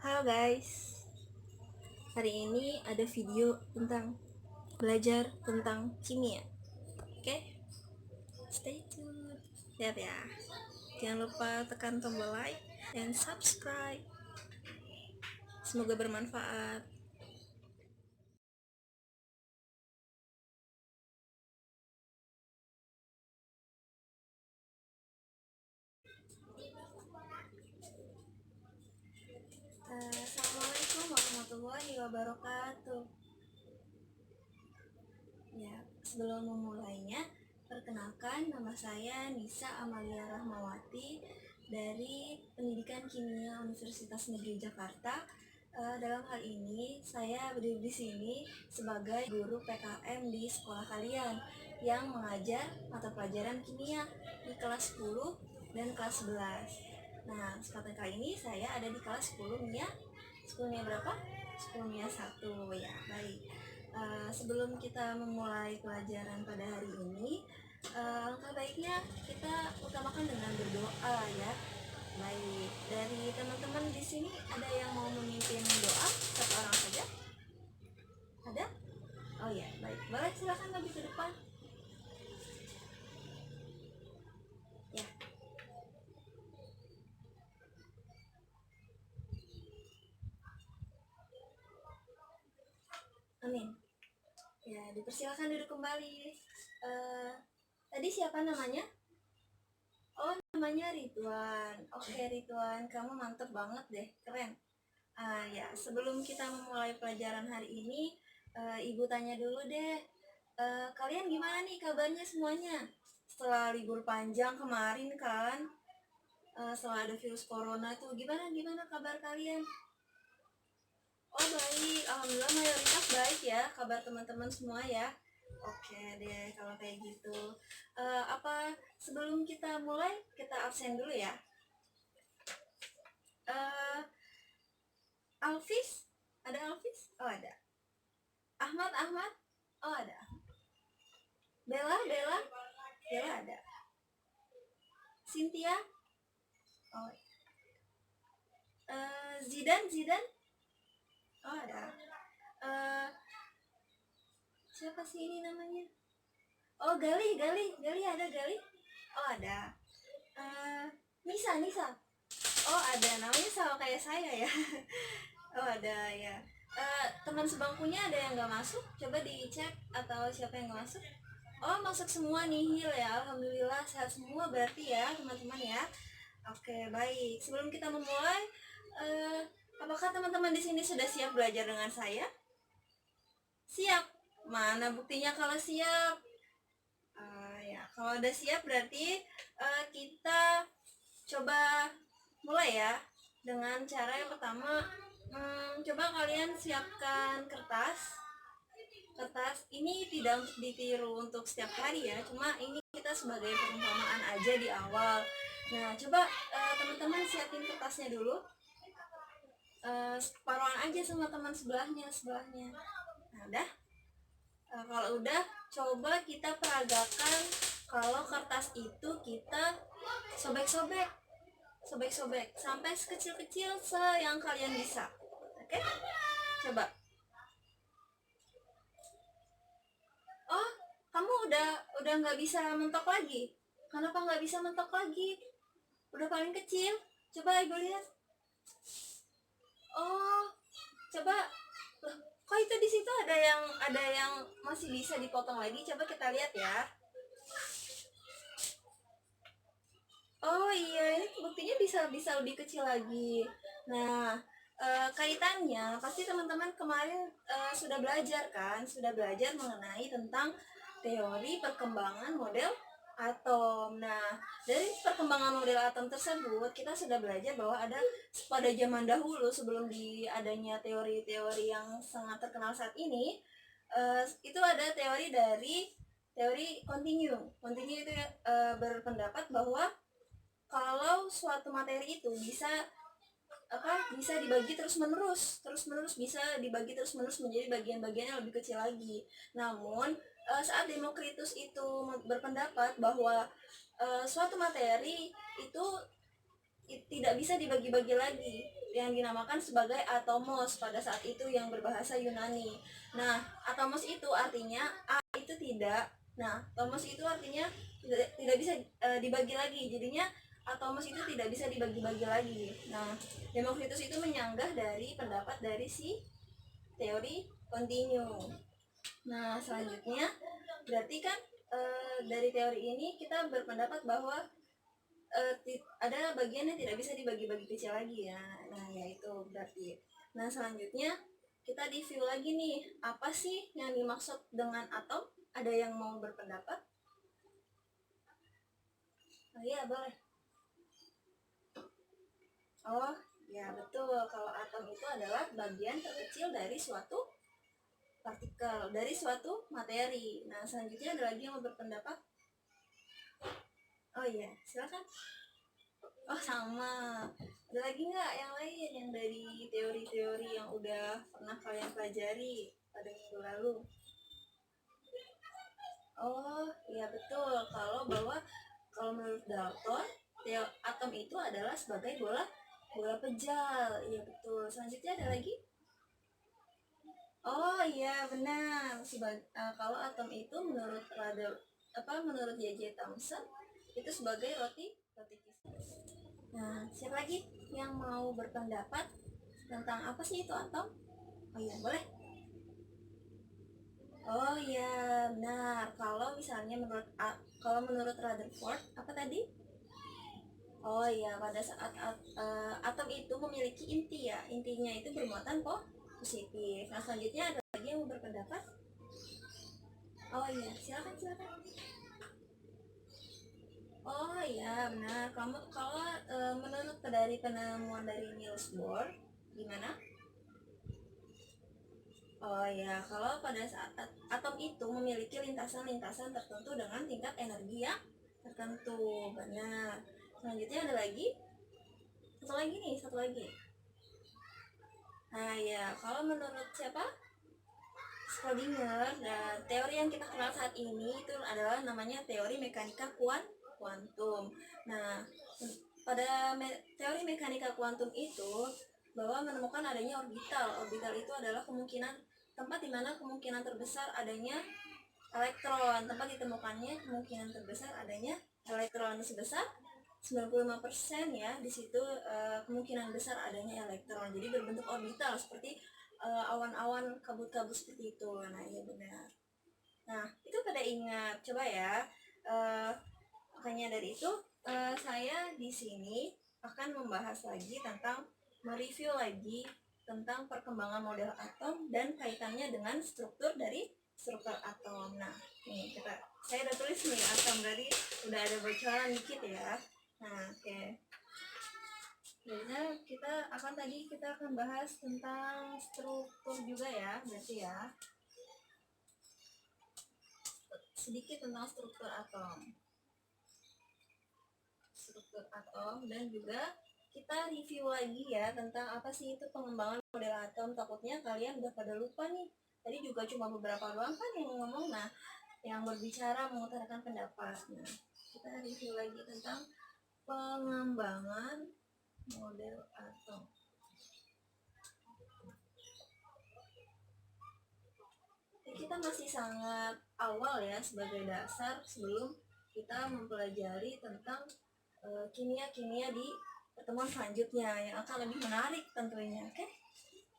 Halo guys, hari ini ada video tentang belajar tentang kimia. Oke, stay tune. Lihat ya, jangan lupa tekan tombol like dan subscribe. Semoga bermanfaat. Assalamualaikum warahmatullahi wabarakatuh. Ya, sebelum memulainya, perkenalkan nama saya Nisa Amalia Rahmawati dari Pendidikan Kimia Universitas Negeri Jakarta. Dalam hal ini saya berdiri di sini sebagai guru PKM di sekolah kalian yang mengajar mata pelajaran kimia di kelas 10 dan kelas 11. Nah, kesempatan kali ini saya ada di kelas 10 MIA. 10 MIA berapa? 10 MIA 1 ya, baik. Sebelum kita memulai pelajaran pada hari ini, langkah baiknya kita utamakan dengan berdoa ya. Baik, dari teman-teman di sini ada yang mau memimpin doa? Satu orang saja? Ada? Oh ya, baik. Boleh silakan lebih ke depan. Ya. Amin. Ya, dipersilakan duduk kembali. Tadi siapa namanya? Oh, namanya Ridwan. Oke, Ridwan, kamu mantep banget deh, keren. Ya, sebelum kita memulai pelajaran hari ini, Ibu tanya dulu deh, kalian gimana nih kabarnya semuanya? Setelah libur panjang kemarin kan, setelah ada virus corona tuh, gimana kabar kalian? Oh baik, alhamdulillah mayoritas baik ya kabar teman-teman semua ya. Oke deh kalau kayak gitu. Apa sebelum kita mulai kita absen dulu ya? Uh, Alvis, ada Alvis? Oh ada. Ahmad, oh ada. Bella ada. Cynthia, oh. Zidan, oh ada. Uh, Siapa sih ini namanya? Oh Gali ada Gali. Oh ada. Nisa. Oh ada, namanya sama kayak saya ya. Oh ada ya. Teman sebangkunya ada yang nggak masuk? Coba dicek atau siapa yang nggak masuk? Oh masuk semua nihil ya. Alhamdulillah sehat semua berarti ya teman-teman ya. Oke baik. Sebelum kita memulai, apakah teman-teman di sini sudah siap belajar dengan saya? Siap. Mana buktinya kalau siap? Ya kalau udah siap berarti kita coba mulai ya dengan cara yang pertama. Coba kalian siapkan kertas ini tidak ditiru untuk setiap hari ya, cuma ini kita sebagai perumpamaan aja di awal. Nah coba teman-teman siapin kertasnya dulu, separuhan aja sama teman sebelahnya. Nah udah, kalau udah coba kita peragakan kalau kertas itu kita sobek-sobek sampai sekecil-kecil yang kalian bisa. Oke? Coba. Oh, kamu udah nggak bisa mentok lagi. Kenapa nggak bisa mentok lagi? Udah paling kecil. Coba ibu lihat. Oh, coba. Loh, kok itu di situ ada yang masih bisa dipotong lagi? Coba kita lihat ya. Oh iya, ini buktinya bisa lebih kecil lagi. Nah, kaitannya pasti teman-teman kemarin sudah belajar kan? Sudah belajar mengenai tentang teori perkembangan model atom. Nah, dari perkembangan model atom tersebut kita sudah belajar bahwa ada pada zaman dahulu sebelum adanya teori-teori yang sangat terkenal saat ini, itu ada teori dari teori kontinu. Kontinu itu berpendapat bahwa kalau suatu materi itu bisa dibagi terus menerus bisa dibagi terus menerus menjadi bagian-bagian yang lebih kecil lagi. Namun saat Demokritus itu berpendapat bahwa suatu materi itu tidak bisa dibagi-bagi lagi, yang dinamakan sebagai atomos pada saat itu yang berbahasa Yunani. Nah, atomos itu artinya A itu tidak. Nah, atomos itu artinya tidak bisa dibagi lagi. Jadinya atomos itu tidak bisa dibagi-bagi lagi. Nah, Demokritus itu menyanggah dari pendapat dari si teori kontinu. Nah, selanjutnya berarti kan dari teori ini kita berpendapat bahwa ada bagian yang tidak bisa dibagi-bagi kecil lagi ya. Nah, yaitu berarti. Nah, selanjutnya kita review lagi nih, apa sih yang dimaksud dengan atom? Ada yang mau berpendapat? Oh iya, boleh. Oh, ya betul. Kalau atom itu adalah bagian terkecil dari suatu partikel, dari suatu materi. Nah, selanjutnya ada lagi yang mau berpendapat? Oh iya, silakan. Oh sama. Ada lagi nggak yang lain yang dari teori-teori yang udah pernah kalian pelajari pada minggu lalu? Oh iya betul. Kalau menurut Dalton, atom itu adalah sebagai bola pejal. Iya betul. Selanjutnya ada lagi? Oh iya benar. Kalau atom itu menurut J.J. Thomson itu sebagai roti kisar. Nah, siapa lagi yang mau berpendapat tentang apa sih itu atom? Oh iya, boleh. Oh iya, benar. Kalau menurut Rutherford, apa tadi? Oh iya, pada saat atom itu memiliki inti ya. Intinya itu bermuatan positif. Nah, selanjutnya ada lagi yang mau berpendapat? Oh iya, silakan. Oh iya, benar. Kalau menurut dari penemuan dari Niels Bohr, gimana? Oh ya, kalau pada saat atom itu memiliki lintasan-lintasan tertentu dengan tingkat energi yang tertentu, benar. Selanjutnya ada lagi, satu lagi. Nah ya, kalau menurut siapa? Schrödinger, dan teori yang kita kenal saat ini itu adalah namanya teori mekanika kuantum. Nah, pada teori mekanika kuantum itu bahwa menemukan adanya orbital. Orbital itu adalah tempat di mana kemungkinan terbesar adanya elektron. Tempat ditemukannya kemungkinan terbesar adanya elektron sebesar 95% ya. Di situ kemungkinan besar adanya elektron. Jadi berbentuk orbital seperti awan-awan kabut-kabut seperti itu. Nah, iya benar. Nah, itu pada ingat. Coba ya. Makanya dari itu saya di sini akan membahas lagi tentang mereview lagi tentang perkembangan model atom dan kaitannya dengan struktur atom. Nah, nih saya udah tulis nih atom, berarti udah ada bocoran dikit ya. Nah, oke. Biasanya kita akan bahas tentang struktur juga ya, berarti ya. Sedikit tentang struktur atom dan juga kita review lagi ya tentang apa sih itu pengembangan model atom. Takutnya kalian udah pada lupa nih, tadi juga cuma beberapa doang kan yang ngomong, yang berbicara mengutarakan pendapat. Nah, kita review lagi tentang pengembangan model atom. Kita masih sangat awal ya sebagai dasar sebelum kita mempelajari tentang kimia-kimia di pertemuan selanjutnya yang akan lebih menarik tentunya. Oke?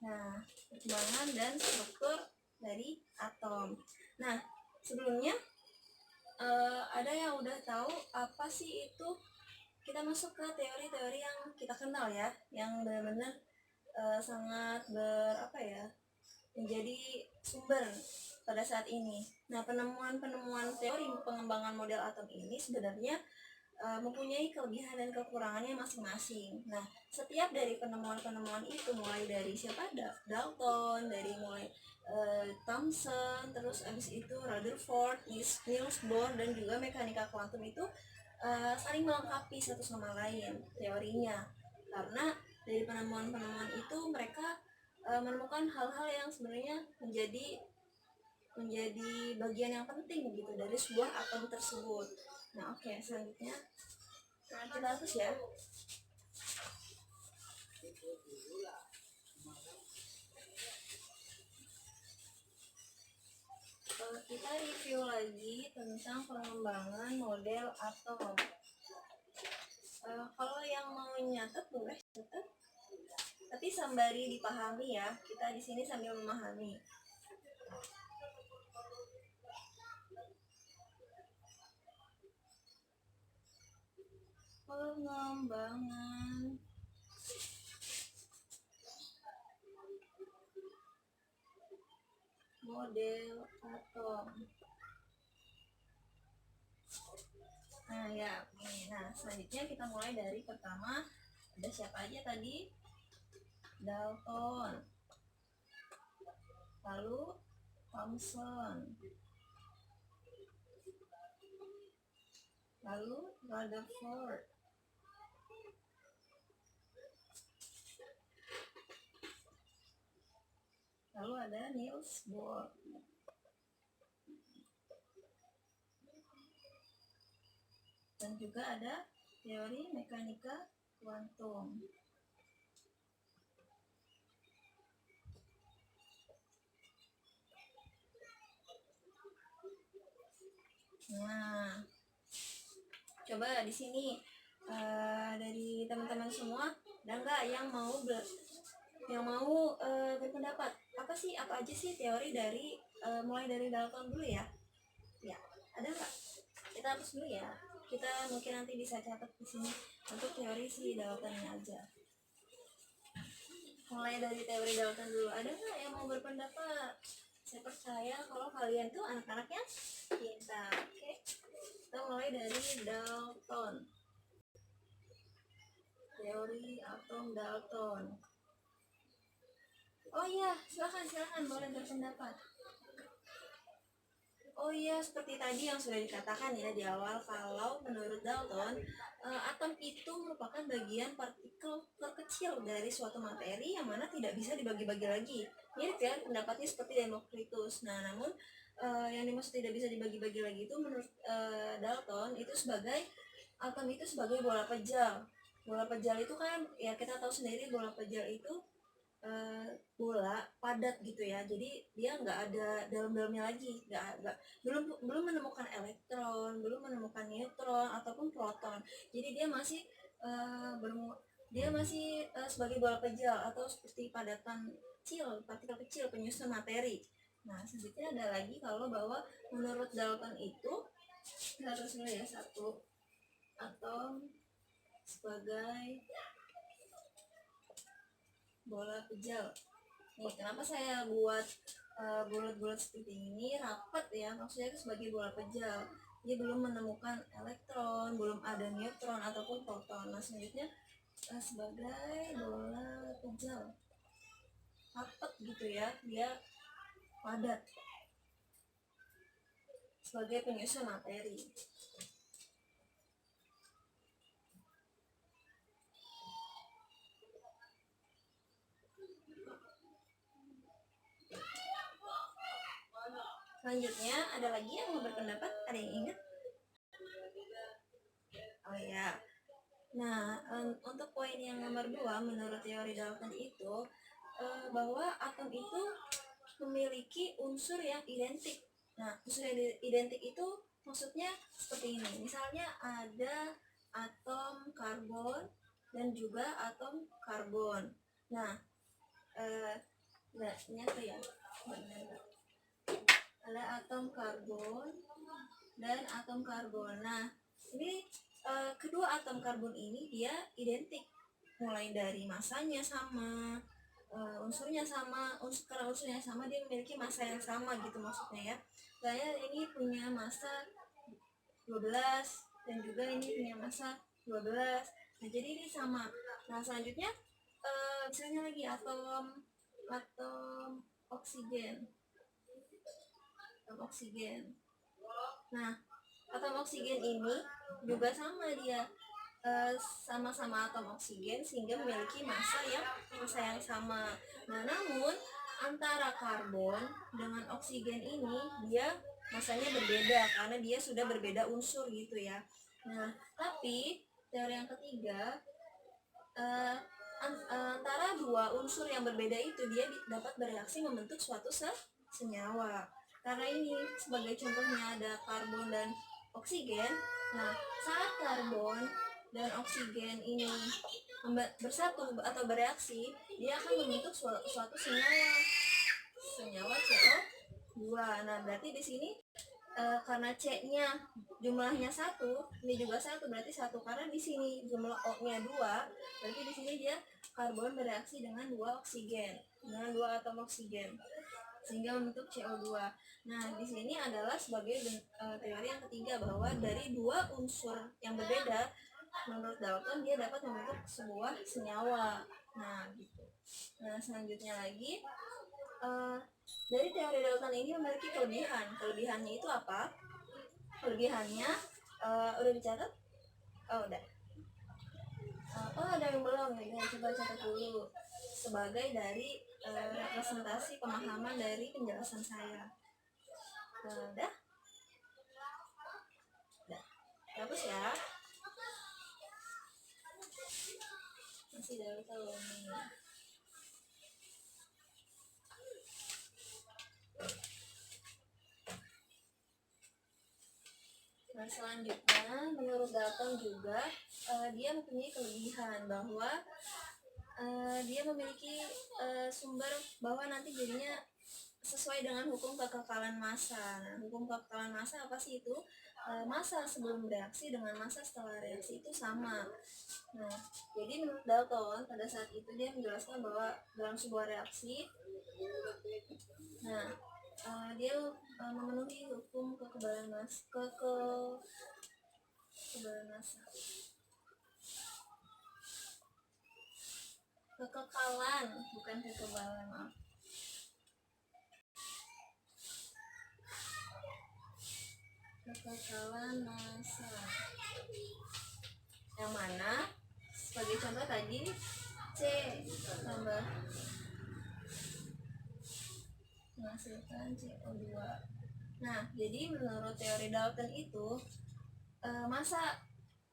Nah, perkembangan dan struktur dari atom. Nah, sebelumnya ada yang udah tahu apa sih itu? Kita masuk ke teori-teori yang kita kenal ya, yang benar-benar sangat menjadi sumber pada saat ini. Nah, penemuan teori pengembangan model atom ini sebenarnya mempunyai kelebihan dan kekurangannya masing-masing. Nah, setiap dari penemuan-penemuan itu, mulai dari Dalton, dari mulai Thomson, terus abis itu Rutherford, Niels Bohr, dan juga mekanika kuantum itu saling melengkapi satu sama lain teorinya. Karena dari penemuan-penemuan itu mereka menemukan hal-hal yang sebenarnya menjadi bagian yang penting gitu dari sebuah atom tersebut. Nah, oke, selanjutnya kita hapus ya. Kita review lagi tentang pengembangan model atom. Kalau yang mau nyatet boleh catat, tapi sembari dipahami ya. Kita di sini sambil memahami. Pengembangan model atom. Nah ya, ini. Nah selanjutnya kita mulai dari pertama. Ada siapa aja tadi? Dalton, lalu Thomson, lalu Rutherford, lalu ada Niels Bohr, dan juga ada teori mekanika kuantum. Nah, coba di sini dari teman-teman semua ada nggak yang mau berpendapat apa aja sih teori dari mulai dari Dalton dulu ya? Ya, ada nggak? Kita hapus dulu ya. Kita mungkin nanti bisa catat di sini untuk teori si Daltonnya aja. Mulai dari teori Dalton dulu. Ada nggak yang mau berpendapat? Saya percaya kalau kalian tuh anak-anaknya pintar. Oke, kita mulai dari Dalton. Teori atom Dalton. Oh iya, silakan boleh berpendapat. Oh iya, seperti tadi yang sudah dikatakan ya di awal, kalau menurut Dalton, atom itu merupakan bagian partikel terkecil dari suatu materi yang mana tidak bisa dibagi-bagi lagi. Mirip ya pendapatnya seperti Demokritus. Nah, namun yang dimaksud tidak bisa dibagi-bagi lagi itu menurut Dalton itu sebagai atom itu sebagai bola pejal. Bola pejal itu kan ya kita tahu sendiri, bola pejal itu bola padat gitu ya, jadi dia nggak ada dalam-dalamnya lagi, belum menemukan elektron, belum menemukan neutron ataupun proton, jadi dia masih sebagai bola pejal atau seperti padatan kecil, partikel kecil penyusun materi. Nah selanjutnya ada lagi kalau bahwa menurut Dalton itu harus ya satu atom sebagai bola pejal. Nih, kenapa saya buat bulat-bulat seperti ini, rapat ya, maksudnya itu sebagai bola pejal. Dia belum menemukan elektron, belum ada neutron ataupun proton. Nah, selanjutnya sebagai bola pejal, rapat gitu ya, dia padat sebagai penyusun materi. Selanjutnya ada lagi yang mau berpendapat? Ada yang ingat? Oh ya. Nah, untuk poin yang nomor 2 menurut teori Dalton itu bahwa atom itu memiliki unsur yang identik. Nah, unsur yang identik itu maksudnya seperti ini. Misalnya ada atom karbon dan juga atom karbon. Nah, nyatu ya. Ada atom karbon dan atom karbon. Nah, ini kedua atom karbon ini dia identik, mulai dari masanya sama, unsurnya sama, karena unsurnya sama dia memiliki massa yang sama gitu maksudnya ya. Saya ini punya massa 12 dan juga ini punya massa 12. Nah, jadi ini sama. Nah, selanjutnya misalnya lagi atom oksigen. Nah, atom oksigen ini juga sama dia, sama-sama atom oksigen sehingga memiliki massa yang sama. Nah, namun antara karbon dengan oksigen ini dia massanya berbeda karena dia sudah berbeda unsur gitu ya. Nah, tapi teori yang ketiga antara dua unsur yang berbeda itu dia dapat bereaksi membentuk suatu senyawa. Karena ini sebagai contohnya ada karbon dan oksigen. Nah, saat karbon dan oksigen ini bersatu atau bereaksi, dia akan membentuk suatu senyawa CO2. Nah, berarti di sini karena C-nya jumlahnya 1, ini juga 1, berarti 1. Karena di sini jumlah O-nya 2, berarti di sini dia karbon bereaksi dengan 2 oksigen, dengan 2 atom oksigen sehingga membentuk CO2. Nah, di sini adalah sebagai teori yang ketiga bahwa dari dua unsur yang berbeda menurut Dalton dia dapat membentuk sebuah senyawa. Nah, gitu. Nah, selanjutnya lagi dari teori Dalton ini memiliki kelebihan. Kelebihannya itu apa? Kelebihannya udah dicatat? Oh, udah. Oh, ada yang belum ya? Coba catat dulu. Sebagai dari representasi pemahaman dari penjelasan saya. Udah? Udah. Hapus ya. Masih tahu nih. Nah, selanjutnya menurut Dalton juga dia mempunyai kelebihan bahwa dia memiliki sumber bahwa nanti jadinya sesuai dengan hukum kekekalan massa. Nah, hukum kekekalan massa apa sih itu? Massa sebelum reaksi dengan massa setelah reaksi itu sama. Nah, jadi menurut Dalton pada saat itu dia menjelaskan bahwa dalam sebuah reaksi, nah dia memenuhi hukum kekebalan massa, kekebalan massa, kekekalan, bukan kekebalan, maaf. Kekekalan massa. Yang mana sebagai contoh tadi C tambah menghasilkan CO2. Nah, jadi menurut teori Dalton itu massa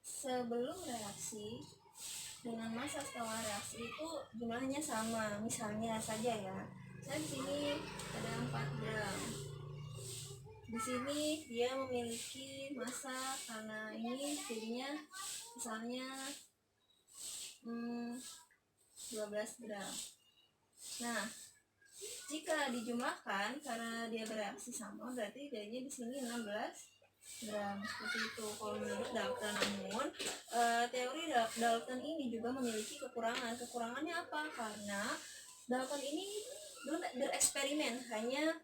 sebelum reaksi dengan massa setelah reaksi itu jumlahnya sama. Misalnya saja ya, saya di sini ada 4 gram. Di sini dia memiliki massa karena ini jadinya misalnya 12 gram. Nah, jika dijumlahkan karena dia bereaksi sama, berarti jadinya di sini 16 gram, seperti itu kalau menurut Dalton. Namun teori Dalton ini juga memiliki kekurangan. Kekurangannya apa? Karena Dalton ini belum bereksperimen, hanya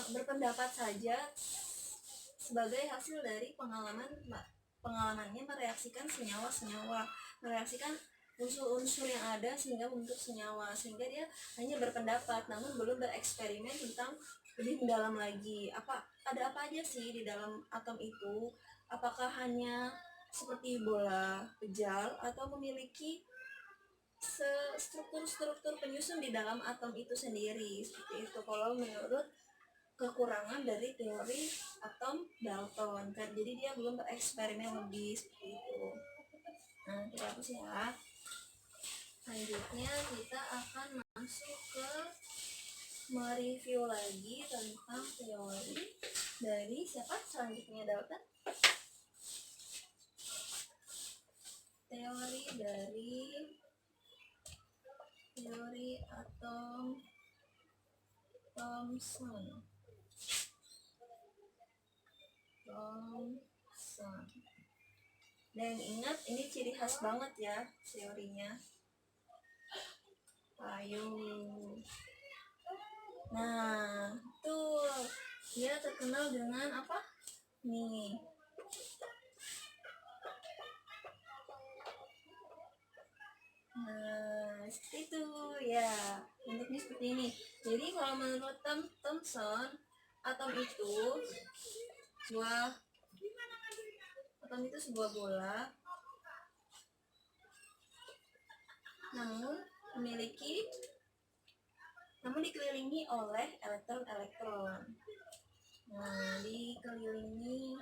berpendapat saja sebagai hasil dari pengalamannya mereaksikan senyawa-senyawa, mereaksikan unsur-unsur yang ada sehingga membentuk senyawa, sehingga dia hanya berpendapat namun belum bereksperimen tentang lebih mendalam lagi. Ada apa aja sih di dalam atom itu? Apakah hanya seperti bola pejal atau memiliki struktur-struktur penyusun di dalam atom itu sendiri? Seperti itu kalau menurut kekurangan dari teori atom Dalton kan, jadi dia belum bereksperimen lebih seperti itu. Nah, kita hapus ya. Selanjutnya kita akan masuk ke mereview lagi tentang teori dari siapa selanjutnya, Dalton? Teori dari teori atom Thomson. Dan ingat ini ciri khas banget ya teorinya. Ayo. Nah, tuh dia terkenal dengan apa? Nih. Nah, seperti itu ya. Bentuknya seperti ini. Jadi kalau menurut Thomson, atom itu sebuah bola, namun dikelilingi oleh elektron-elektron. Nah, dikelilingi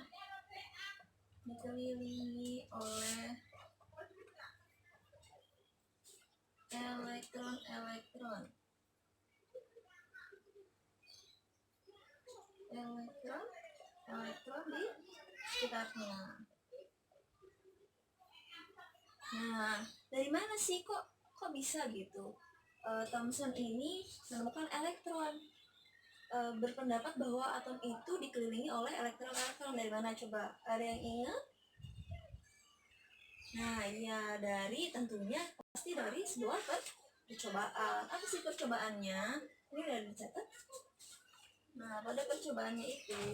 oleh elektron di sekitarnya. Nah, dari mana sih kok bisa gitu? Thomson ini menemukan elektron. Berpendapat bahwa atom itu dikelilingi oleh elektron-elektron. Dari mana coba? Ada yang ingat? Nah, ya tentunya pasti dari sebuah percobaan. Apa sih percobaannya? Ini udah dicatat. Nah, pada percobaannya itu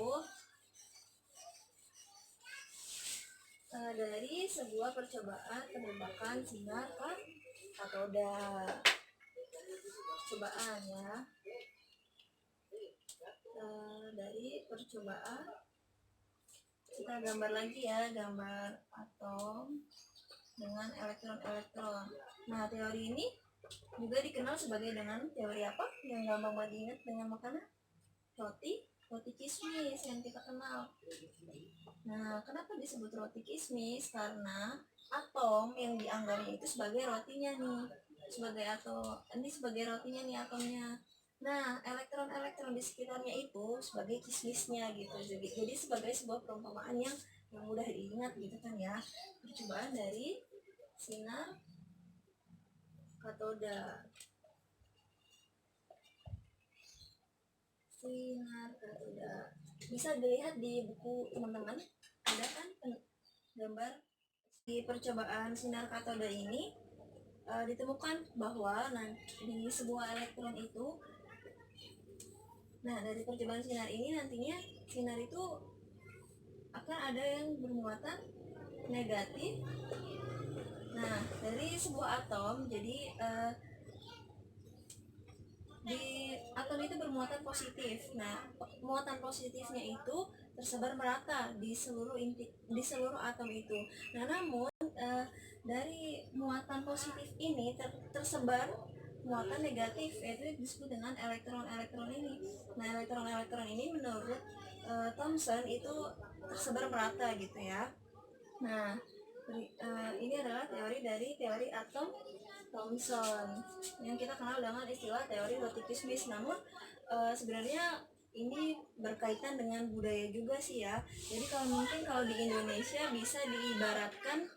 dari sebuah percobaan penembakan sinar katoda. Percobaan ya. Dari percobaan kita gambar lagi ya, gambar atom dengan elektron-elektron. Nah, teori ini juga dikenal sebagai dengan teori apa? Yang gampang banget diingat dengan makanan roti kismis yang kita kenal. Nah, kenapa disebut roti kismis? Karena atom yang dianggapnya itu sebagai rotinya nih, sebagai rotinya nih atomnya. Nah, elektron-elektron di sekitarnya itu sebagai kismisnya gitu. Jadi sebagai sebuah perumpamaan yang mudah diingat gitu kan ya. Percobaan dari sinar katoda. Bisa dilihat di buku teman-teman, ada kan gambar di percobaan sinar katoda ini. Ditemukan bahwa di sebuah elektron itu, dari percobaan sinar ini nantinya sinar itu akan ada yang bermuatan negatif. Nah, dari sebuah atom, jadi di atom itu bermuatan positif. Nah, muatan positifnya itu tersebar merata di seluruh atom itu. Nah, namun dari muatan positif ini tersebar muatan negatif, yaitu disebut dengan elektron-elektron ini. Nah, elektron-elektron ini menurut Thomson itu tersebar merata gitu ya. Nah, ini adalah teori atom Thomson yang kita kenal dengan istilah teori roti kismis. Namun sebenarnya ini berkaitan dengan budaya juga sih ya. Jadi kalau di Indonesia bisa diibaratkan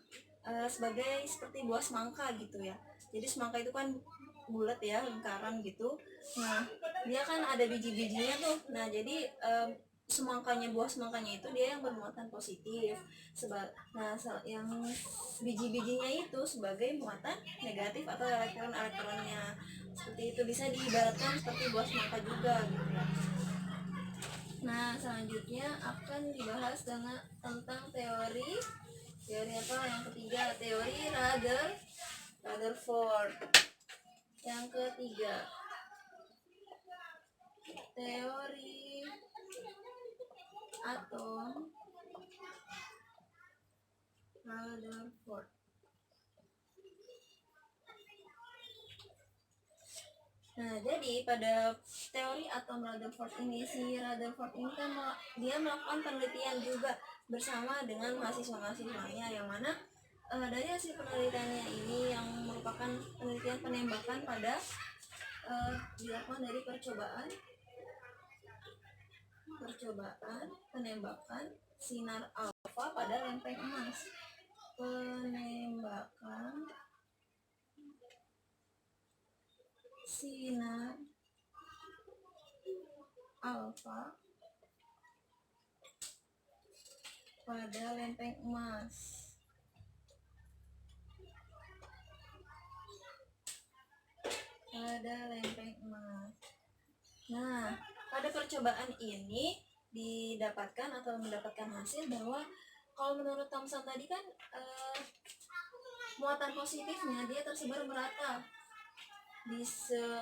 seperti buah semangka gitu ya. Jadi semangka itu kan bulat ya, lingkaran gitu. Nah, dia kan ada biji-bijinya tuh. Nah, jadi buah semangkanya itu dia yang bermuatan positif. Yang biji-bijinya itu sebagai muatan negatif atau elektron-elektronnya. Seperti itu, bisa diibaratkan seperti buah semangka juga gitu ya. Nah, selanjutnya akan dibahas tentang teori apa yang ketiga, teori Rutherford. Yang ketiga, teori atom Rutherford. Nah, jadi pada teori atom Rutherford ini, si Rutherford ini kan dia melakukan penelitian juga bersama dengan mahasiswa-mahasiswanya, yang mana dari hasil penelitiannya ini yang merupakan penelitian penembakan pada dilakukan dari percobaan penembakan sinar alfa pada lempeng emas. Penembakan sinar alfa pada lempeng emas. Nah, pada percobaan ini mendapatkan hasil bahwa kalau menurut Thomson tadi kan muatan positifnya dia tersebar merata di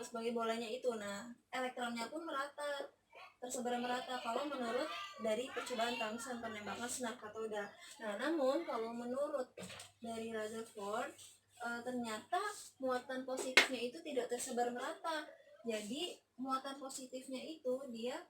sebagai bolanya itu. Nah, elektronnya pun tersebar merata kalau menurut dari percobaan Thomson penembakan sinar katoda. Nah, namun kalau menurut dari Rutherford ternyata muatan positifnya itu tidak tersebar merata. Jadi muatan positifnya itu dia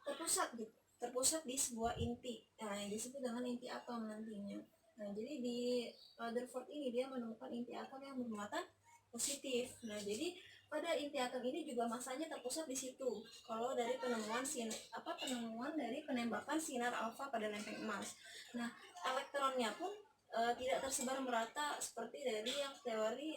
terpusat di sebuah inti, yang disebut dengan inti atom nantinya. Nah, jadi di Rutherford ini dia menemukan inti atom yang bermuatan positif. Nah, jadi pada inti atom ini juga masanya terpusat di situ. Kalau dari penemuan dari penembakan sinar alfa pada lempeng emas. Nah, elektronnya pun tidak tersebar merata seperti dari yang teori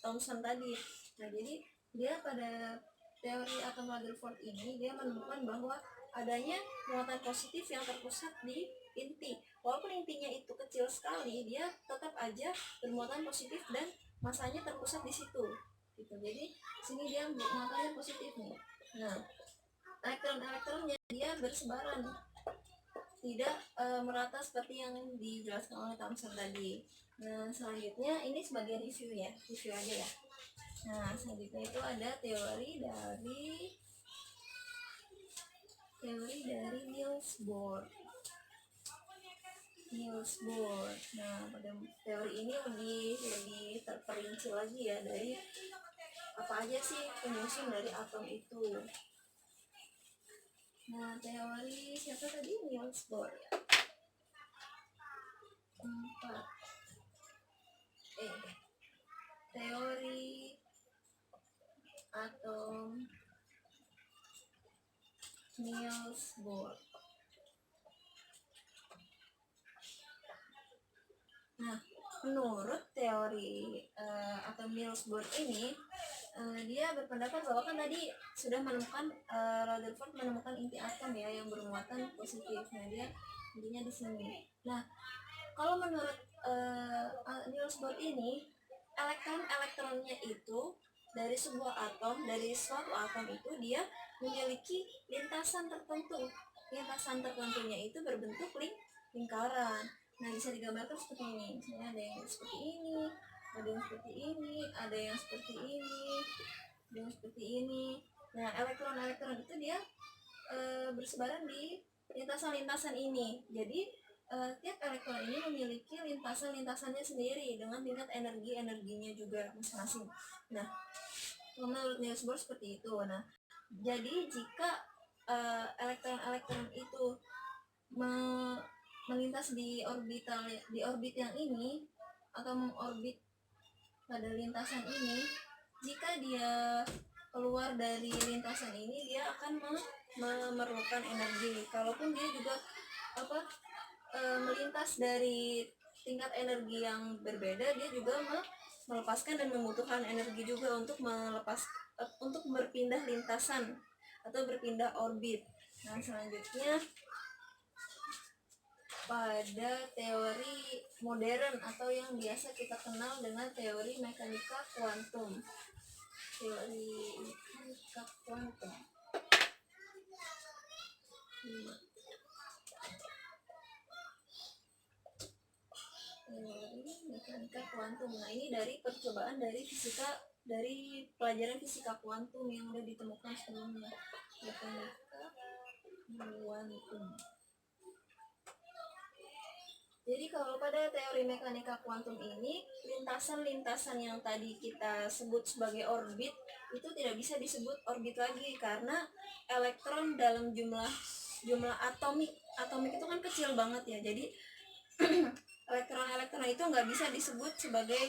Thomson tadi. Nah, jadi dia pada teori atom Rutherford ini dia menemukan bahwa adanya muatan positif yang terpusat di inti. Walaupun intinya itu kecil sekali, dia tetap aja bermuatan positif dan masanya terpusat di situ. Gitu. Jadi sini dia muatannya positif nih. Nah, elektron-elektronnya dia bersebaran, tidak merata seperti yang dijelaskan oleh Thomson tadi. Nah, selanjutnya ini sebagai review aja ya. Nah, selanjutnya itu ada teori dari Niels Bohr. Nah, pada teori ini lebih terperinci lagi ya, dari apa aja sih penyusun dari atom itu. Nah, teori siapa tadi? Niels Bohr ya. 4. Teori atom Niels Bohr. Nah, menurut teori atom Niels Bohr ini, dia berpendapat bahwa kan tadi sudah menemukan Rutherford menemukan inti atom ya yang bermuatan positif. Nah, dia intinya di sini. Nah, kalau menurut Niels Bohr ini, elektronnya itu dari sebuah atom, dari suatu atom itu dia memiliki lintasan tertentu. Lintasan tertentunya itu berbentuk lingkaran. Nah, bisa digambarkan seperti ini. Misalnya ada yang seperti ini, ada yang seperti ini, ada yang seperti ini, ada yang seperti ini. Nah, elektron-elektron itu dia bersebaran di lintasan-lintasan ini. Jadi tiap elektron ini memiliki lintasan-lintasannya sendiri dengan tingkat energinya juga masing-masing. Nah, menurut Niels Bohr seperti itu. Nah, jadi jika elektron-elektron itu melintas di orbit yang ini atau mengorbit pada lintasan ini, jika dia keluar dari lintasan ini dia akan memerlukan energi. Kalaupun dia juga melintas dari tingkat energi yang berbeda, dia juga melepaskan dan membutuhkan energi juga untuk untuk berpindah lintasan atau berpindah orbit. Nah, selanjutnya pada teori modern atau yang biasa kita kenal dengan teori mekanika kuantum. Teori mekanika kuantum. Teori mekanika kuantum. Nah, ini dari percobaan dari pelajaran fisika kuantum yang sudah ditemukan sebelumnya. Mekanika kuantum. Jadi kalau pada teori mekanika kuantum ini, lintasan-lintasan yang tadi kita sebut sebagai orbit itu tidak bisa disebut orbit lagi karena elektron dalam jumlah atomik itu kan kecil banget ya. Jadi elektron itu nggak bisa disebut sebagai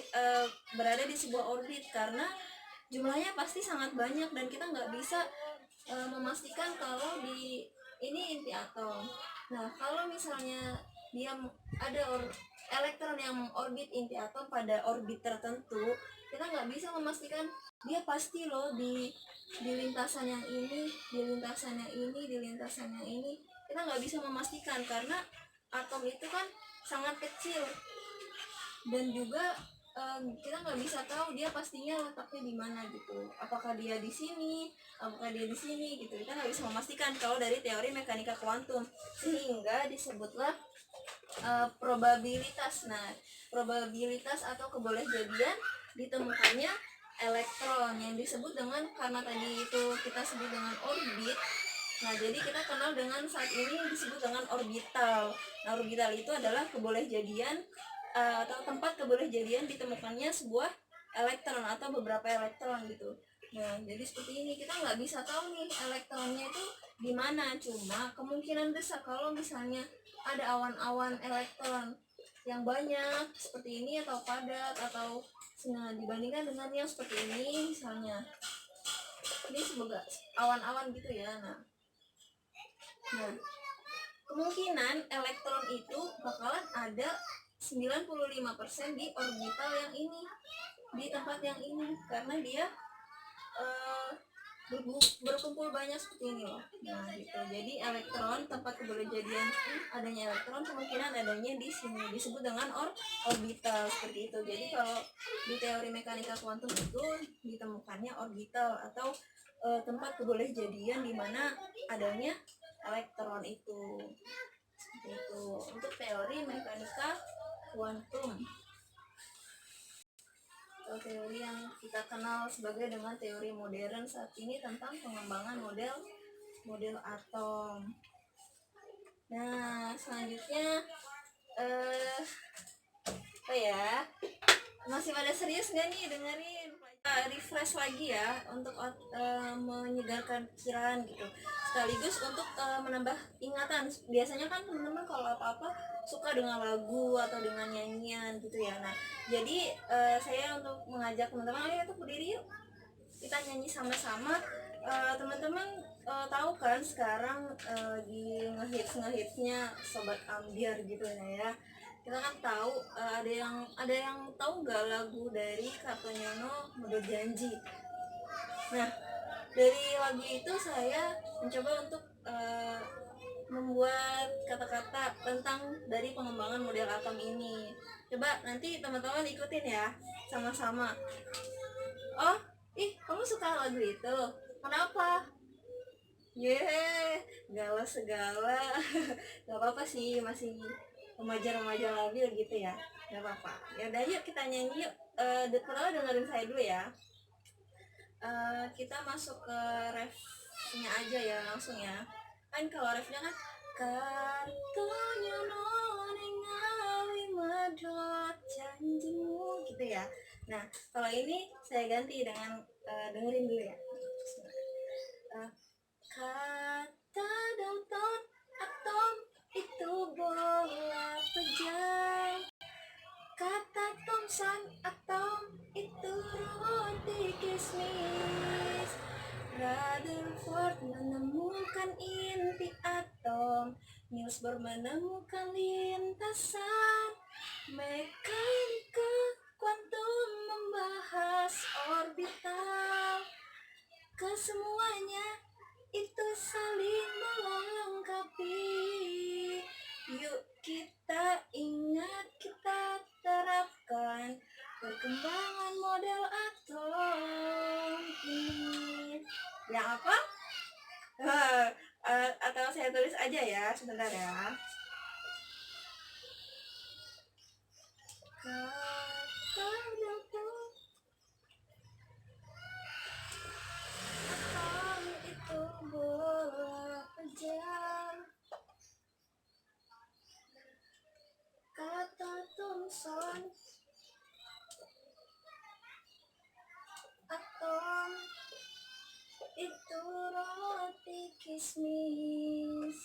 berada di sebuah orbit karena jumlahnya pasti sangat banyak dan kita nggak bisa memastikan kalau ini inti atom. Nah, kalau misalnya dia ada elektron yang orbit inti atom pada orbit tertentu, kita nggak bisa memastikan dia pasti loh di lintasan yang ini, di lintasan yang ini, di lintasan yang ini. Kita nggak bisa memastikan karena atom itu kan sangat kecil dan juga kita nggak bisa tahu dia pastinya letaknya di mana gitu. Apakah dia di sini, apakah dia di sini gitu. Kita nggak bisa memastikan kalau dari teori mekanika kuantum, sehingga disebutlah probabilitas. Nah, probabilitas atau kebolehjadian ditemukannya elektron yang disebut dengan, karena tadi itu kita sebut dengan orbit. Nah, jadi kita kenal dengan saat ini disebut dengan orbital. Nah, orbital itu adalah kebolehjadian atau tempat kebolehjadian ditemukannya sebuah elektron atau beberapa elektron gitu. Nah, jadi seperti ini, kita nggak bisa tahu nih elektronnya itu di mana. Cuma kemungkinan besar kalau misalnya ada awan-awan elektron yang banyak seperti ini atau padat atau dibandingkan dengan yang seperti ini misalnya, ini semoga awan-awan gitu ya. Nah kemungkinan elektron itu bakalan ada 95% di orbital yang ini, di tempat yang ini, karena dia berkumpul banyak seperti ini loh. Nah gitu, jadi elektron, tempat keberjadian adanya elektron kemungkinan adanya di sini, disebut dengan orbital seperti itu. Jadi kalau di teori mekanika kuantum itu ditemukannya orbital atau tempat keberjadian di mana adanya elektron itu. Seperti itu untuk teori mekanika kuantum, atau teori yang kita kenal sebagai dengan teori modern saat ini tentang pengembangan model atom. Nah selanjutnya apa ya, masih pada serius nggak nih dengerin? Refresh lagi ya untuk menyegarkan pikiran gitu, sekaligus untuk menambah ingatan. Biasanya kan teman-teman kalau apa-apa suka dengan lagu atau dengan nyanyian gitu ya. Nah jadi saya untuk mengajak teman-teman, ayo kita berdiri yuk, kita nyanyi sama-sama. Teman-teman tahu kan sekarang di ngehitsnya Sobat Ambiar gitu ya. Kita kan tahu ada yang tahu nggak lagu dari Kartonyono Mode Janji. Nah dari lagu itu saya mencoba untuk membuat kata-kata tentang dari pengembangan model atom ini. Coba nanti teman-teman ikutin ya sama-sama. Oh, kamu suka lagu itu? Kenapa? Galau segala. Gak apa-apa sih, masih remaja-remaja labil gitu ya. Gak apa-apa. Ya udah yuk kita nyanyi yuk. Pertama dengerin saya dulu ya. Kita masuk ke refnya aja ya langsung ya. Kan kalau refnya kan Kartonyono ningali medhot janjimu gitu ya. Nah kalau ini saya ganti dengan dengerin dulu ya. Kata Dalton atom itu bola pejam, kata Thomson atom itu roti kismis, Rutherford menemukan inti atom, Niels Bohr menemukan lintasan, mekanika kuantum membahas orbital. Kesemuanya itu saling melengkapi. Yuk kita ingat, kita terapkan perkembangan model atom ini. Yang apa? Atau saya tulis aja ya, sebentar ya. Atom itu bola pejam, kata Thomson atom itu roti kismis.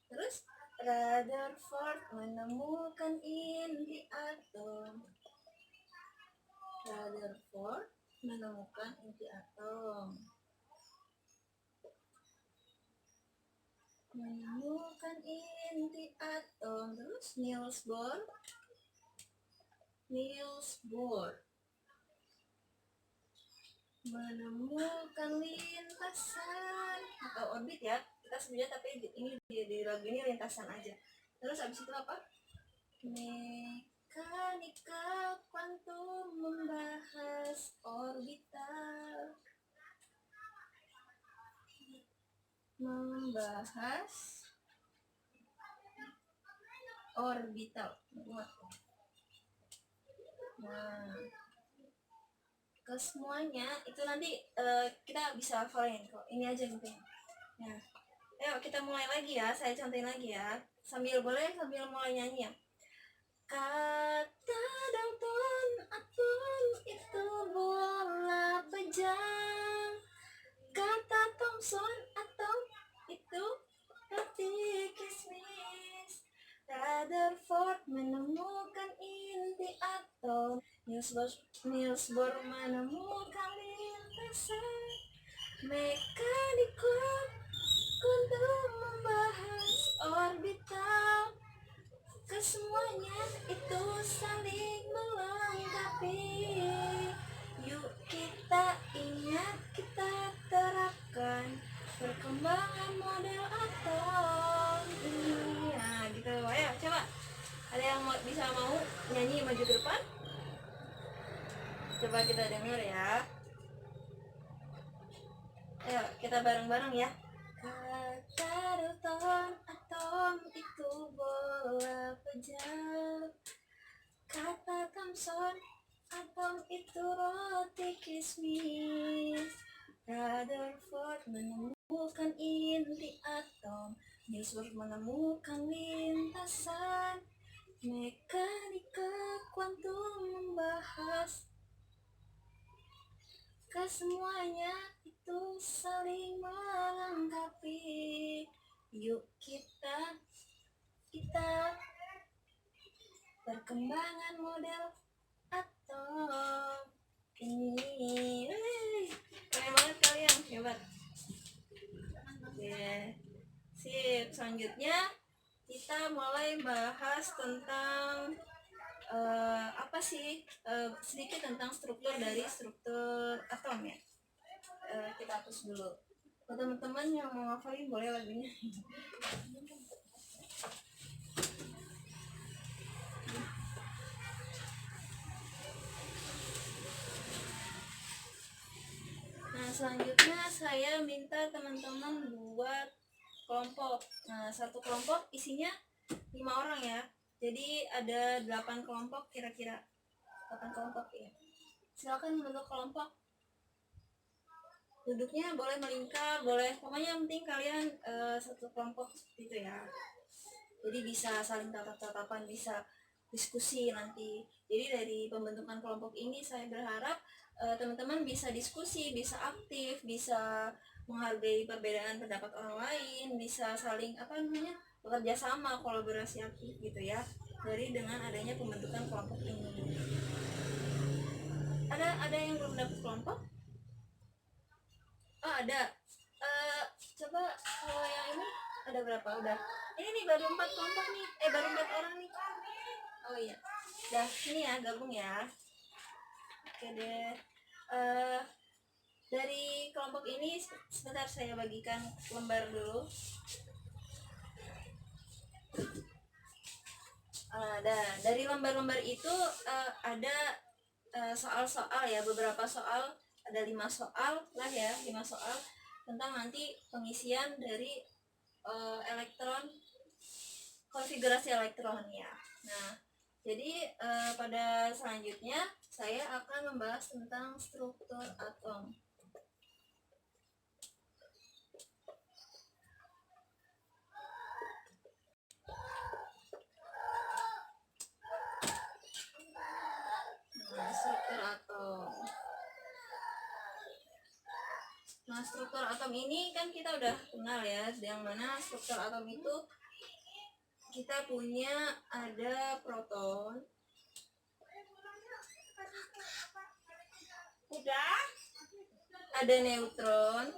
Terus Rutherford menemukan inti atom. Rutherford menemukan inti atom. Menemukan inti atom. Terus Niels Bohr menemukan lintasan atau orbit ya, kita sebutnya, tapi ini di lagu ini lintasan aja. Terus habis itu apa? Mekanika kuantum membahas orbital. Nah kesemuanya itu nanti kita bisa hafalin kok, ini aja gitu. Nah ayo kita mulai lagi ya, saya contohin lagi ya, sambil mulai nyanyi ya. Kata Dalton atom itu bola pejam, kata Thomson atom itu roti kismis, Rutherford menemukan inti atom, Niels Bohr menemukan lintasan mekanika untuk membahas orbital. Kesemuanya itu saling melengkapi. Yuk kita ingat, kita terapkan perkembangan model atom ini. Nah gitu, ayo coba. Ada yang mau nyanyi maju ke depan? Coba kita dengar ya. Ayo kita bareng-bareng ya. Kata Dalton, atom itu bola pejam. Kata Thomson, atom itu roti kismis. Rutherford menemukan inti atom. Niels Bohr menemukan lintasan mekanika kuantum membahas. Kesemuanya itu saling melengkapi. Yuk kita perkembangan model atom ini. Keren banget kalian, hebat. Oke, sip. Selanjutnya kita mulai bahas tentang sedikit tentang struktur atom ya. Kita hapus dulu. Teman-teman yang mau ngafalin boleh lagunya. Nah selanjutnya saya minta teman-teman buat kelompok. Nah satu kelompok isinya 5 orang ya. Jadi ada 8 kelompok kira-kira. 8 kelompok ya. Silakan membentuk kelompok. Duduknya boleh melingkar, boleh. Pokoknya yang penting kalian satu kelompok seperti itu ya. Jadi bisa saling tatap-tatapan, bisa diskusi nanti. Jadi dari pembentukan kelompok ini saya berharap teman-teman bisa diskusi, bisa aktif, bisa menghargai perbedaan pendapat orang lain, bisa saling bekerja sama, kolaborasi aktif gitu ya. Dari dengan adanya pembentukan kelompok ini. Ada yang belum dapat kelompok? Oh ada. Coba kalau yang ini ada berapa? Udah. Ini nih baru 4 kelompok nih. Baru 4 orang nih. Oh iya. Dah ini ya gabung ya. Oke deh. Dari kelompok ini sebentar saya bagikan lembar dulu. Dari lembar-lembar itu ada soal-soal ya, beberapa soal, ada 5 soal lah ya, 5 soal tentang nanti pengisian dari elektron, konfigurasi elektron ya. Nah, jadi pada selanjutnya saya akan membahas tentang struktur atom. Nah, struktur atom ini kan kita udah kenal ya, yang mana struktur atom itu kita punya ada proton, ada neutron,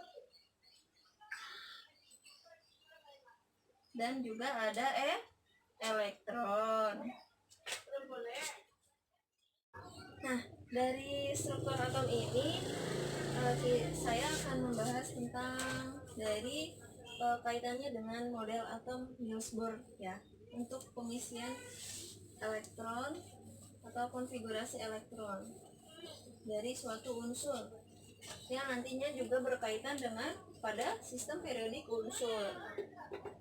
dan juga ada elektron. Nah, dari struktur atom ini saya akan membahas tentang dari kaitannya dengan model atom Niels Bohr ya, untuk pengisian elektron atau konfigurasi elektron dari suatu unsur yang nantinya juga berkaitan dengan pada sistem periodik unsur.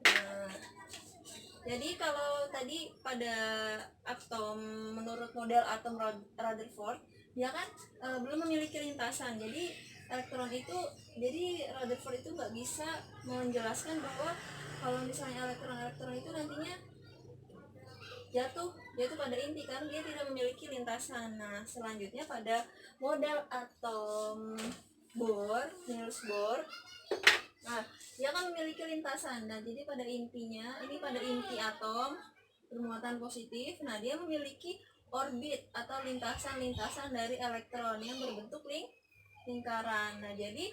Nah, jadi kalau tadi pada atom, menurut model atom Rutherford, dia kan belum memiliki lintasan. Jadi Rutherford itu nggak bisa menjelaskan bahwa kalau misalnya elektron itu nantinya jatuh pada inti, kan dia tidak memiliki lintasan. Nah selanjutnya pada model atom Niels Bohr, nah dia kan memiliki lintasan. Nah jadi pada intinya, ini pada inti atom bermuatan positif, nah dia memiliki orbit atau lintasan-lintasan dari elektron yang berbentuk lingkaran. Nah, jadi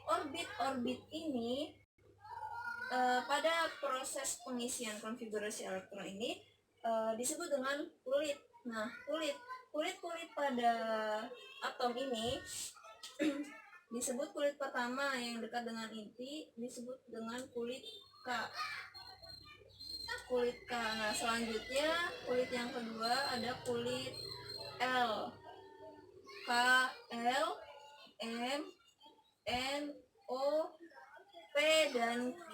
orbit-orbit ini pada proses pengisian konfigurasi elektron ini disebut dengan kulit. Nah, kulit pada atom ini disebut kulit pertama yang dekat dengan inti disebut dengan kulit K. Kulit K. Nah, selanjutnya kulit yang kedua ada kulit L. K, L, M, N, O, P, dan Q.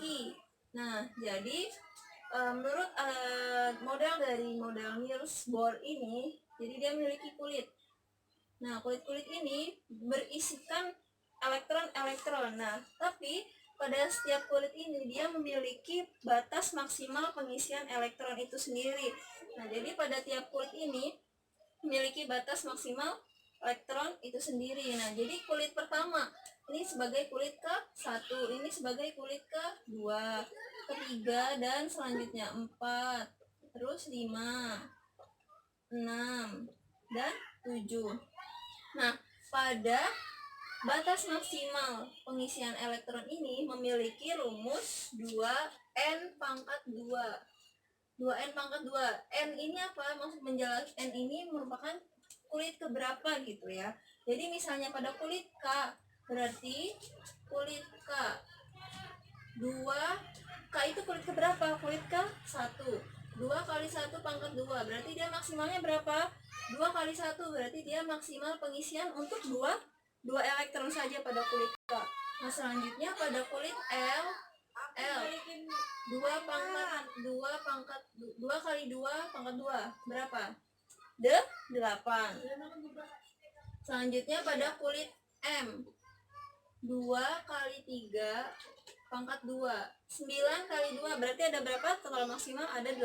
Nah, jadi menurut model Niels Bohr ini, jadi dia memiliki kulit. Nah, kulit-kulit ini berisikan elektron-elektron. Nah, tapi pada setiap kulit ini dia memiliki batas maksimal pengisian elektron itu sendiri. Nah, jadi pada tiap kulit ini memiliki batas maksimal elektron itu sendiri. Nah, jadi kulit pertama ini sebagai kulit ke-1, ini sebagai kulit ke-2, ke-3, dan selanjutnya 4, terus 5, 6, dan 7. Nah, pada batas maksimal pengisian elektron ini memiliki rumus 2n pangkat 2. 2n pangkat 2. N ini apa? Maksud menjelaskan N ini merupakan kulit keberapa gitu ya. Jadi misalnya pada kulit K, berarti kulit K 2, K itu kulit keberapa? Kulit K1. 2 kali 1 pangkat 2, berarti dia maksimalnya berapa? 2 kali 1, berarti dia maksimal pengisian untuk 2 elektron saja pada kulit K. Nah, selanjutnya pada kulit L 2 kali 2 pangkat 2 berapa? 8. Selanjutnya pada kulit M 2 kali 3 pangkat 2, 9 kali 2, berarti ada berapa? Total maksimal ada 18.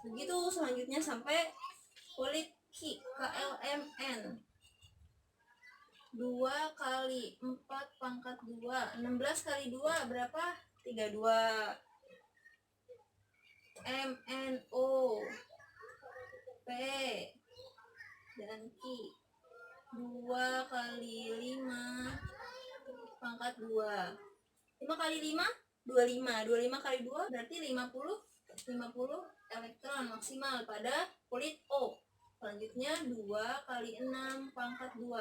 Begitu selanjutnya sampai kulit Q, KLMN 2 kali 4 pangkat 2, 16 kali 2 berapa? 32. MNO, P, dan Q 2 kali 5 pangkat 2, 5 kali 5 25 kali 2 berarti 50 elektron maksimal pada kulit O. Selanjutnya 2 kali 6 pangkat 2,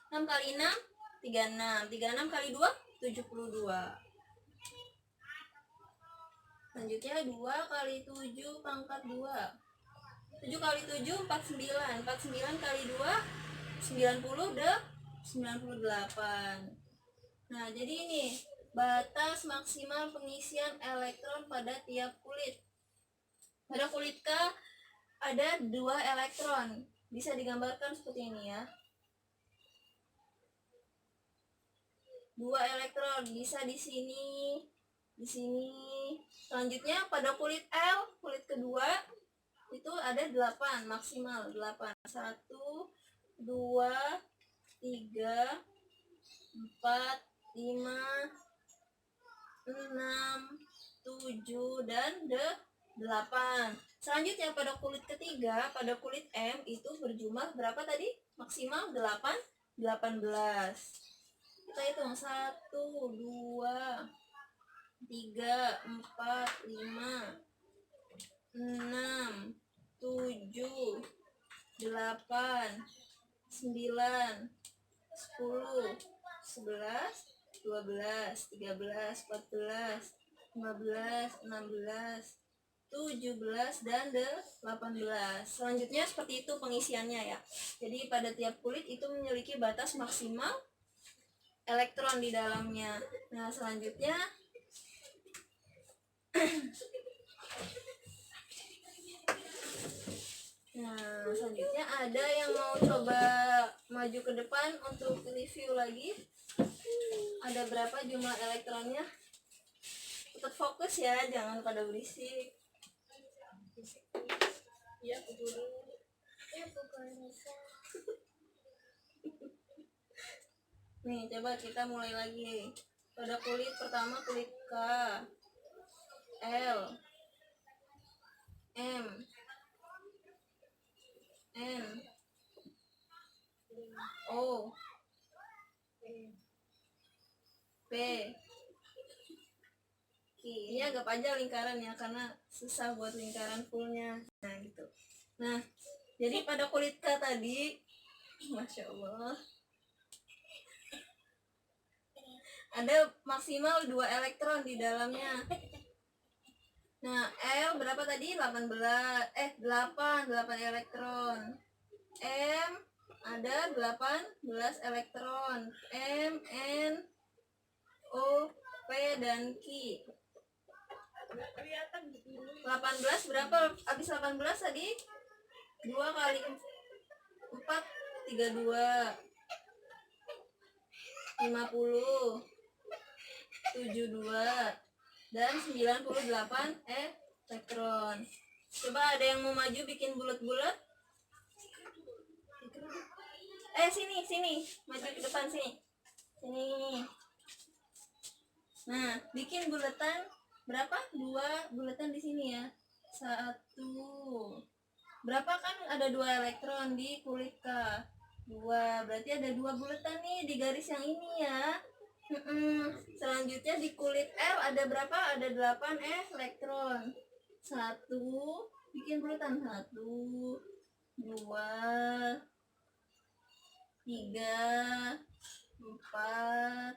6 kali 6 36 kali 2 72. Selanjutnya 2 kali 7 pangkat 2, 7 kali 7 49 kali 2 90 deh 98. Nah, jadi ini batas maksimal pengisian elektron pada tiap kulit. Pada kulit K ada 2 elektron. Bisa digambarkan seperti ini ya. 2 elektron bisa di sini, di sini. Selanjutnya pada kulit L, kulit kedua itu ada 8 maksimal 8. 1 2 3 4 5 6 7 dan 8. Selanjutnya pada kulit ketiga, pada kulit M itu berjumlah berapa tadi? Maksimal 18. Kita hitung 1 2 3 4 5 6 7 8 9 10 11 12 13 14 15 16 17 dan 18. Selanjutnya seperti itu pengisiannya ya. Jadi pada tiap kulit itu memiliki batas maksimal elektron di dalamnya. Nah, selanjutnya ada yang mau coba maju ke depan untuk review lagi. Ada berapa jumlah elektronnya? Tetap fokus ya, jangan pada berisik. Ya, pukul. Nih, coba kita mulai lagi. Pada kulit pertama, kulit K, L, M N O P Q. Ini agak aja lingkaran ya, karena susah buat lingkaran fullnya. Nah gitu. Nah jadi pada kulit K tadi, Masya Allah, ada maksimal 2 elektron di dalamnya. Nah, L berapa tadi? 8 elektron. M ada 18 elektron. M, N, O, P, dan Q. 18 berapa? Habis 18 tadi? 2 kali 4, 32. 50, 72, dan 98 elektron. Coba ada yang mau maju bikin bulat-bulat? Sini, maju ke depan sini. Sini. Nah, bikin bulatan berapa? 2 bulatan di sini ya. 1. Berapa kan ada 2 elektron di kulit K? 2. Berarti ada 2 bulatan nih di garis yang ini ya. Selanjutnya di kulit L ada berapa? Ada 8 elektron. 1. Bikin bulatan 1, 2, 3, 4,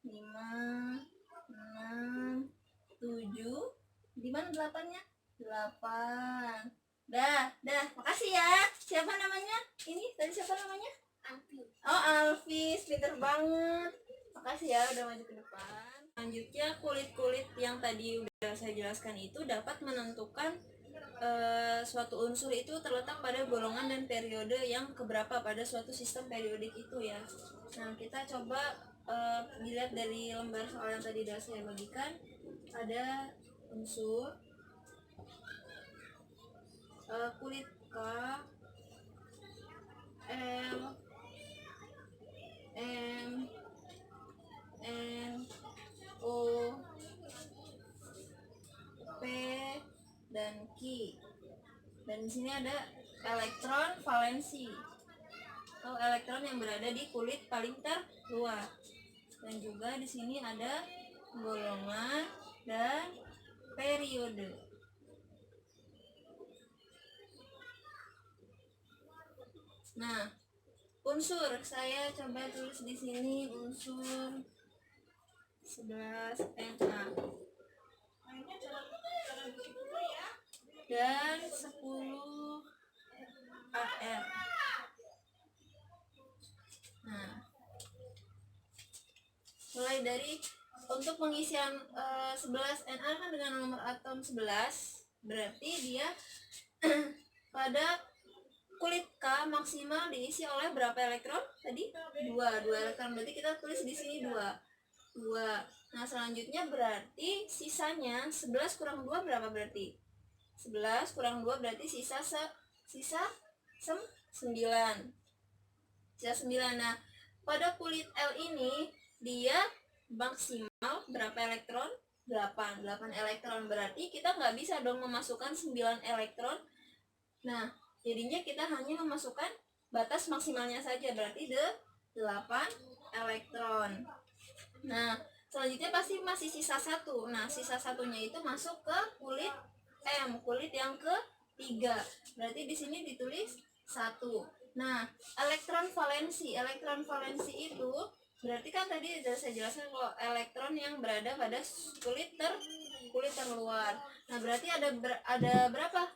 5, 6, 7. Di mana 8-nya? 8. Dah, makasih ya. Siapa namanya? Ini tadi siapa namanya? Alfi. Oh, Alfis, pinter banget. Makasih ya udah maju ke depan. Selanjutnya kulit-kulit yang tadi udah saya jelaskan itu dapat menentukan suatu unsur itu terletak pada golongan dan periode yang keberapa pada suatu sistem periodik itu ya. Nah, kita coba dilihat dari lembar soal yang tadi udah saya bagikan. Ada unsur kulit K, L, M, N, O, P, dan Q. Dan di sini ada elektron valensi atau elektron yang berada di kulit paling terluar. Dan juga di sini ada golongan dan periode. Nah, unsur saya coba tulis di sini unsur 11 Na dan 10 Ar. Nah, mulai dari untuk pengisian 11 Na kan dengan nomor atom 11, berarti dia pada kulit K maksimal diisi oleh berapa elektron tadi? 2 elektron. Berarti kita tulis di sini 2. Nah, selanjutnya berarti sisanya 11 kurang 2 berapa berarti? 11 kurang 2 berarti sisa 9. Sisa 9. Nah, pada kulit L ini dia maksimal berapa elektron? 8 elektron. Berarti kita nggak bisa dong memasukkan 9 elektron. Nah, jadinya kita hanya memasukkan batas maksimalnya saja, berarti 8 elektron. Nah, selanjutnya pasti masih sisa 1. Nah, sisa satunya itu masuk ke kulit M, kulit yang ketiga. Berarti di sini ditulis 1. Nah, elektron valensi itu berarti kan tadi sudah saya jelaskan kalau elektron yang berada pada kulit terluar. Nah, berarti ada berapa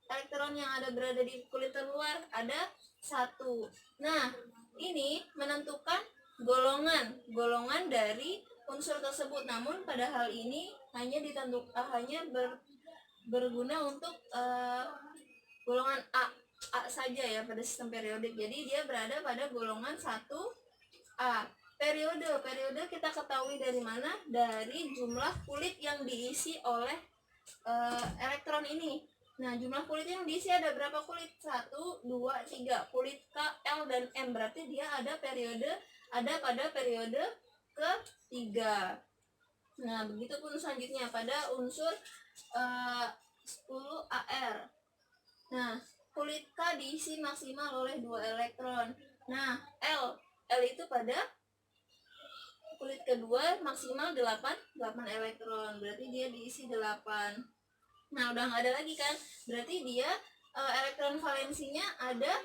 elektron yang ada berada di kulit terluar? Ada 1. Nah, ini menentukan golongan dari unsur tersebut. Namun pada hal ini hanya berguna untuk golongan A saja ya pada sistem periodik. Jadi dia berada pada golongan 1A. Periode kita ketahui dari mana? Dari jumlah kulit yang diisi oleh elektron ini. Nah, jumlah kulit yang diisi ada berapa kulit? 1, 2, 3. Kulit K, L, dan M. Berarti dia ada pada periode ketiga. Nah, begitupun selanjutnya pada unsur 10 AR. Nah, kulit K diisi maksimal oleh 2 elektron. Nah, L itu pada kulit kedua maksimal 8 elektron. Berarti dia diisi 8. Nah, udah nggak ada lagi kan? Berarti dia elektron valensinya ada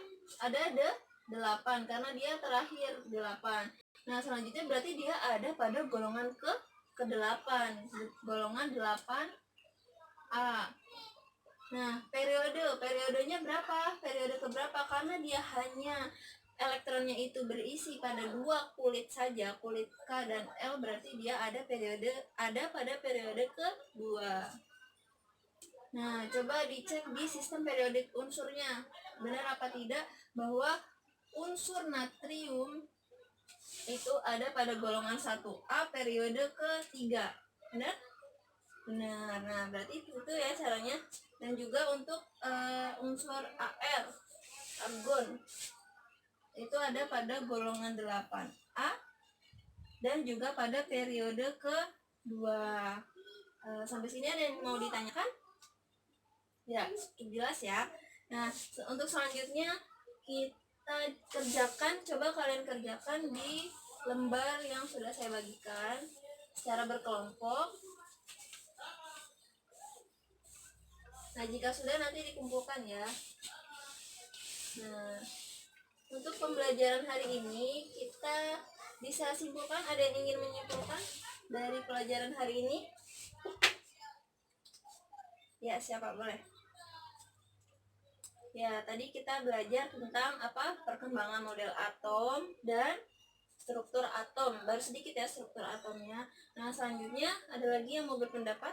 8 karena dia terakhir 8. Nah, selanjutnya berarti dia ada pada golongan ke-8, golongan 8A. Nah, periodenya berapa? Periode keberapa? Karena dia hanya elektronnya itu berisi pada 2 kulit saja, kulit K dan L, berarti dia ada pada periode kedua. Nah, coba dicek di sistem periodik unsurnya. Benar apa tidak bahwa unsur natrium itu ada pada golongan 1A periode ketiga. Benar? Benar. Nah, berarti itu ya caranya. Dan juga untuk unsur argon itu ada pada golongan 8A dan juga pada periode kedua. Sampai sini ada yang mau ditanyakan? Ya, jelas ya. Nah, untuk selanjutnya kita kerjakan, coba kalian kerjakan di lembar yang sudah saya bagikan secara berkelompok. Nah, jika sudah nanti dikumpulkan ya. Nah, untuk pembelajaran hari ini kita bisa simpulkan, ada yang ingin menyimpulkan dari pelajaran hari ini? Ya, siapa boleh? Ya, tadi kita belajar tentang perkembangan model atom dan struktur atom. Baru sedikit ya struktur atomnya. Nah, selanjutnya ada lagi yang mau berpendapat?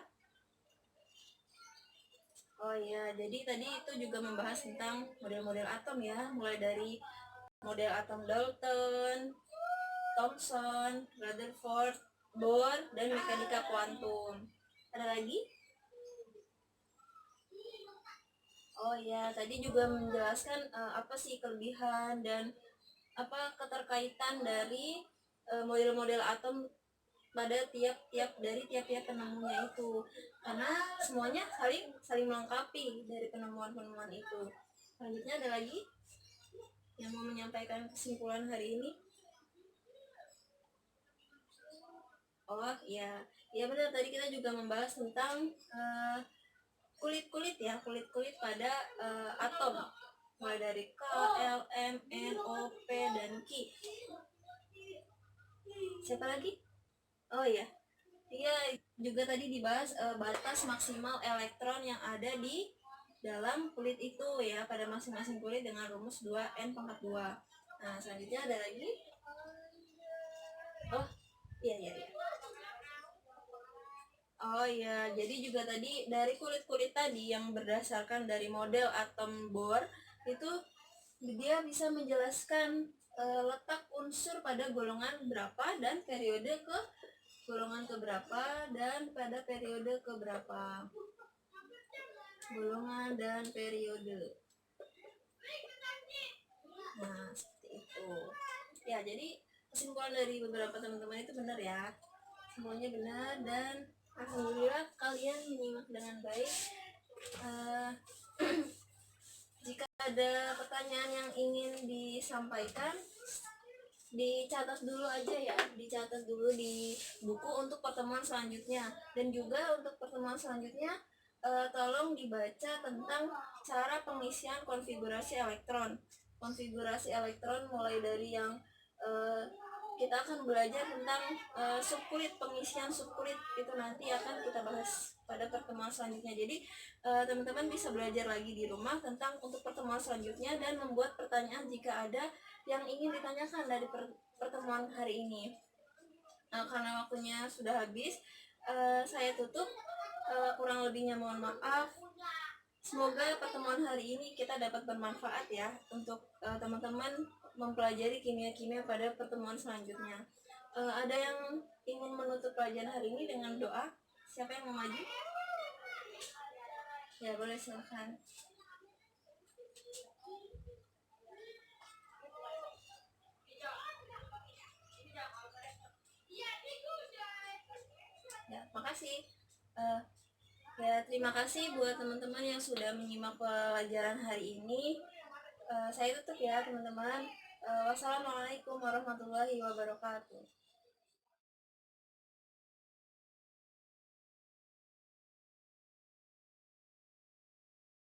Oh ya, jadi tadi itu juga membahas tentang model-model atom ya, mulai dari model atom Dalton, Thomson, Rutherford, Bohr, dan mekanika kuantum. Ada lagi? Oh ya, tadi juga menjelaskan apa sih kelebihan dan apa keterkaitan dari model-model atom pada tiap-tiap penemunya itu, karena semuanya saling melengkapi dari penemuan-penemuan itu. Selanjutnya ada lagi yang mau menyampaikan kesimpulan hari ini? Oh iya, ya benar, tadi kita juga membahas tentang kulit-kulit pada atom, mulai dari K, L, M, N, O, P, dan Q. Siapa lagi? Oh iya, juga tadi dibahas batas maksimal elektron yang ada di dalam kulit itu ya, pada masing-masing kulit dengan rumus 2n⁴. Nah, selanjutnya ada lagi. Oh iya. Oh iya, jadi juga tadi dari kulit-kulit tadi yang berdasarkan dari model atom Bohr itu dia bisa menjelaskan letak unsur pada golongan berapa dan periode ke golongan keberapa dan pada periode keberapa. Golongan dan periode. Nah, seperti itu. Ya, jadi kesimpulan dari beberapa teman-teman itu benar ya. Semuanya benar dan alhamdulillah kalian menyimak dengan baik. Jika ada pertanyaan yang ingin disampaikan, dicatat dulu aja ya, dicatat dulu di buku untuk pertemuan selanjutnya. Dan juga untuk pertemuan selanjutnya tolong dibaca tentang cara pengisian konfigurasi elektron. Konfigurasi elektron mulai dari yang kita akan belajar tentang subkulit, pengisian subkulit itu nanti akan kita bahas pada pertemuan selanjutnya. Jadi teman-teman bisa belajar lagi di rumah tentang untuk pertemuan selanjutnya dan membuat pertanyaan jika ada yang ingin ditanyakan dari pertemuan hari ini. Karena waktunya sudah habis, saya tutup. Kurang lebihnya mohon maaf. Semoga pertemuan hari ini kita dapat bermanfaat ya untuk teman-teman mempelajari kimia-kimia pada pertemuan selanjutnya. Ada yang ingin menutup pelajaran hari ini dengan doa? Siapa yang mau maju? Ya, boleh, silakan. Ya, makasih. Ya, terima kasih buat teman-teman yang sudah menyimak pelajaran hari ini. Saya tutup ya teman-teman. Wassalamualaikum warahmatullahi wabarakatuh.